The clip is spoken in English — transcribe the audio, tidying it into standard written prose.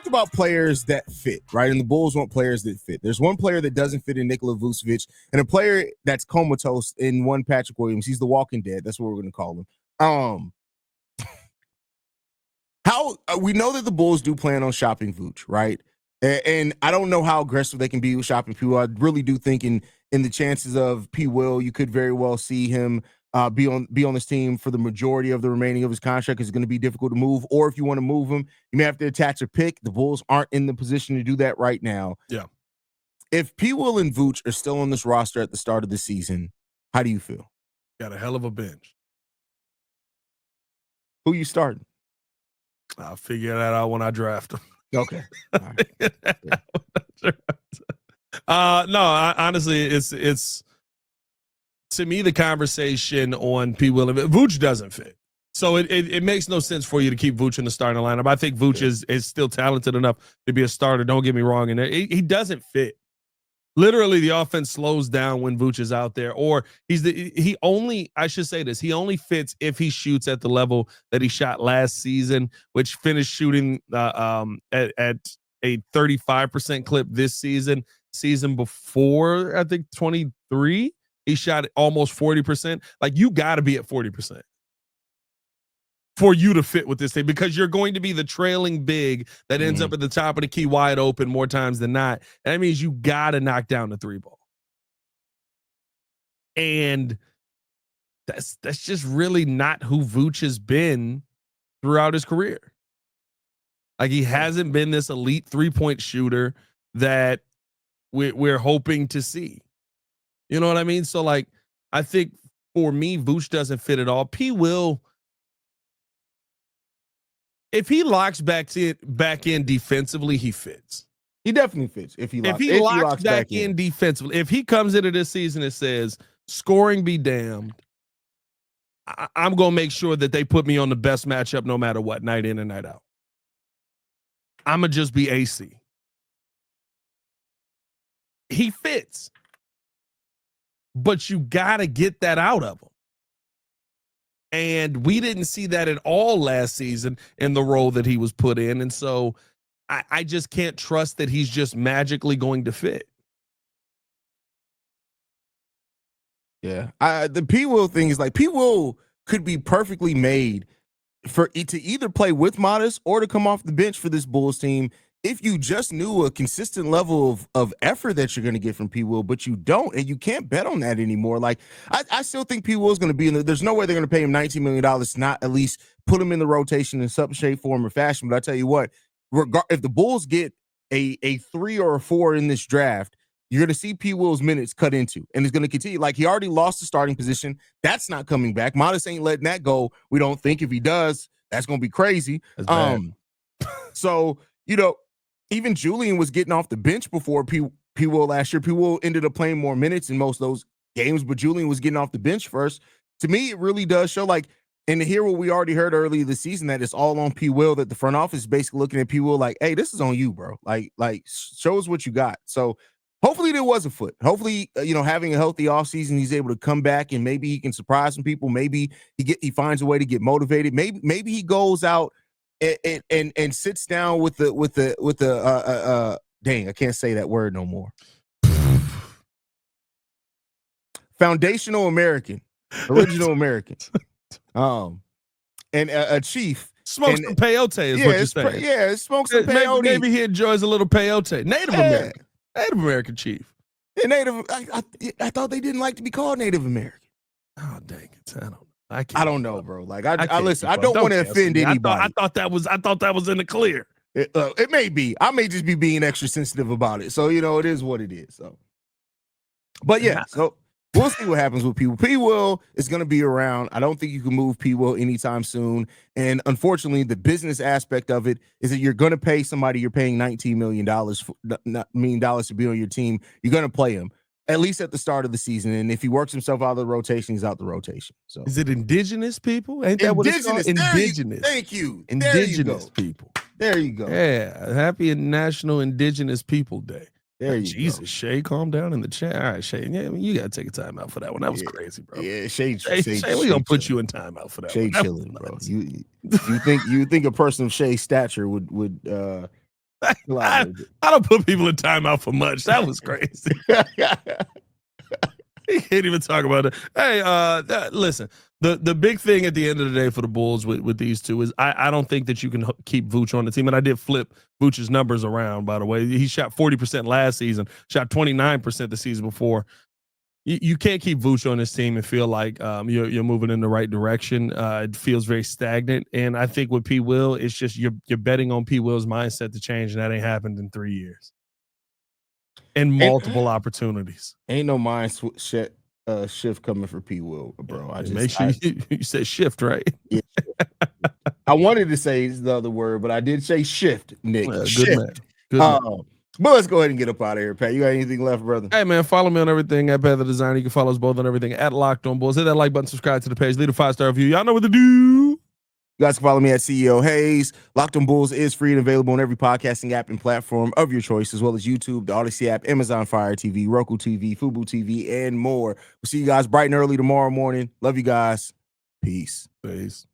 talked about players that fit, right? And the Bulls want players that fit. There's one player that doesn't fit in Nikola Vucevic, and a player that's comatose in one Patrick Williams. He's the Walking Dead. That's what we're going to call him. How we know that the Bulls do plan on shopping Vooch, right? And I don't know how aggressive they can be with shopping people. I really do think in the chances of P. Will, you could very well see him be on this team for the majority of the remaining of his contract. It's going to be difficult to move, or if you want to move him, you may have to attach a pick. The Bulls aren't in the position to do that right now. Yeah. If P. Will and Vooch are still on this roster at the start of the season, how do you feel? Got a hell of a bench. Who you starting? I'll figure that out when I draft them. Okay. All right. Honestly, it's to me the conversation on P. Will and Vooch doesn't fit. So it makes no sense for you to keep Vooch in the starting lineup. I think Vooch is still talented enough to be a starter. Don't get me wrong. And he doesn't fit. Literally, the offense slows down when Vooch is out there, or he only fits if he shoots at the level that he shot last season, which finished shooting at a 35% clip this season. Season before, I think 23, he shot almost 40%. Like, you got to be at 40% for you to fit with this thing, because you're going to be the trailing big that ends up at the top of the key wide open more times than not. And that means you got to knock down the three ball. And that's just really not who Vooch has been throughout his career. Like, he hasn't been this elite 3-point shooter that we're hoping to see. You know what I mean? So, like, I think for me, Vooch doesn't fit at all. P. Will, if he locks back in defensively, he fits. He definitely fits. If he locks back in defensively, if he comes into this season and says, scoring be damned, I'm going to make sure that they put me on the best matchup no matter what, night in and night out. I'm going to just be AC. He fits. But you got to get that out of him. And we didn't see that at all last season in the role that he was put in. And so I just can't trust that he's just magically going to fit. Yeah. The P. Will thing is like, P. Will could be perfectly made to either play with Modest or to come off the bench for this Bulls team if you just knew a consistent level of effort that you're going to get from P. Will, but you don't, and you can't bet on that anymore. Like, I still think P. Will is going to be in there's no way they're going to pay him $19 million to not at least put him in the rotation in some shape, form, or fashion. But I tell you what, if the Bulls get a 3 or a 4 in this draft, you're going to see P. Will's minutes cut into, and it's going to continue. Like, he already lost the starting position. That's not coming back. Modest ain't letting that go. We don't think. If he does, that's going to be crazy. So, even Julian was getting off the bench before P. Will last year. P. Will ended up playing more minutes in most of those games, but Julian was getting off the bench first. To me, it really does show, like, and to hear what we already heard earlier this season, that it's all on P. Will, that the front office is basically looking at P. Will like, hey, this is on you, bro. Like show us what you got. So hopefully there was a foot. Hopefully, having a healthy offseason, he's able to come back and maybe he can surprise some people. Maybe he finds a way to get motivated. Maybe he goes out and sits down with the dang, I can't say that word no more. Foundational American, original American, and a chief. Smokes some peyote is what you're saying. Smokes some peyote. Maybe he enjoys a little peyote. Native American chief. Yeah, I thought they didn't like to be called Native American. Oh, dang it! I don't know, bro. Like, I listen. I don't want to offend anybody. I thought that was in the clear. It may be. I may just be being extra sensitive about it. So, it is what it is. So, but yeah. So we'll see what happens with P. Will. P. Will is going to be around. I don't think you can move P. Will anytime soon. And unfortunately, the business aspect of it is that you're going to pay somebody. You're paying $19 million to be on your team. You're going to play him at least at the start of the season. And if he works himself out of the rotation, he's out the rotation. So is it indigenous people? Ain't that what it's called? Indigenous. Thank you. Indigenous people. There you go. Yeah. Happy National Indigenous People Day. There you Jesus, go. Shay, calm down in the chat. All right, Shay. Yeah, you gotta take a time out for that one. That was crazy, bro. Yeah, Shay, we gonna put you in time out for that Shay one. Chilling, bro. You think a person of Shay's stature would I don't put people in timeout for much. That was crazy. He can't even talk about it. Hey, listen, the big thing at the end of the day for the Bulls with these two is I don't think that you can keep Vooch on the team. And I did flip Vooch's numbers around, by the way. He shot 40% last season, shot 29% the season before. You can't keep Vooch on this team and feel like you're moving in the right direction. It feels very stagnant. And I think with P. Will, it's just you're betting on P. Will's mindset to change, and that ain't happened in 3 years. And multiple opportunities. Ain't no mind shift coming for P. Will, bro. Make sure you say shift, right? Yeah. I wanted to say the other word, but I did say shift, Nick. Good man. Good man. But let's go ahead and get up out of here, Pat. You got anything left, brother? Hey, man, follow me on everything at Pat The Designer. You can follow us both on everything at Locked On Bulls. Hit that like button, subscribe to the page, leave a 5-star review. Y'all know what to do. You guys can follow me at CEO Haize. Locked On Bulls is free and available on every podcasting app and platform of your choice, as well as YouTube, the Odyssey app, Amazon Fire TV, Roku TV, Fubo TV, and more. We'll see you guys bright and early tomorrow morning. Love you guys. Peace. Peace.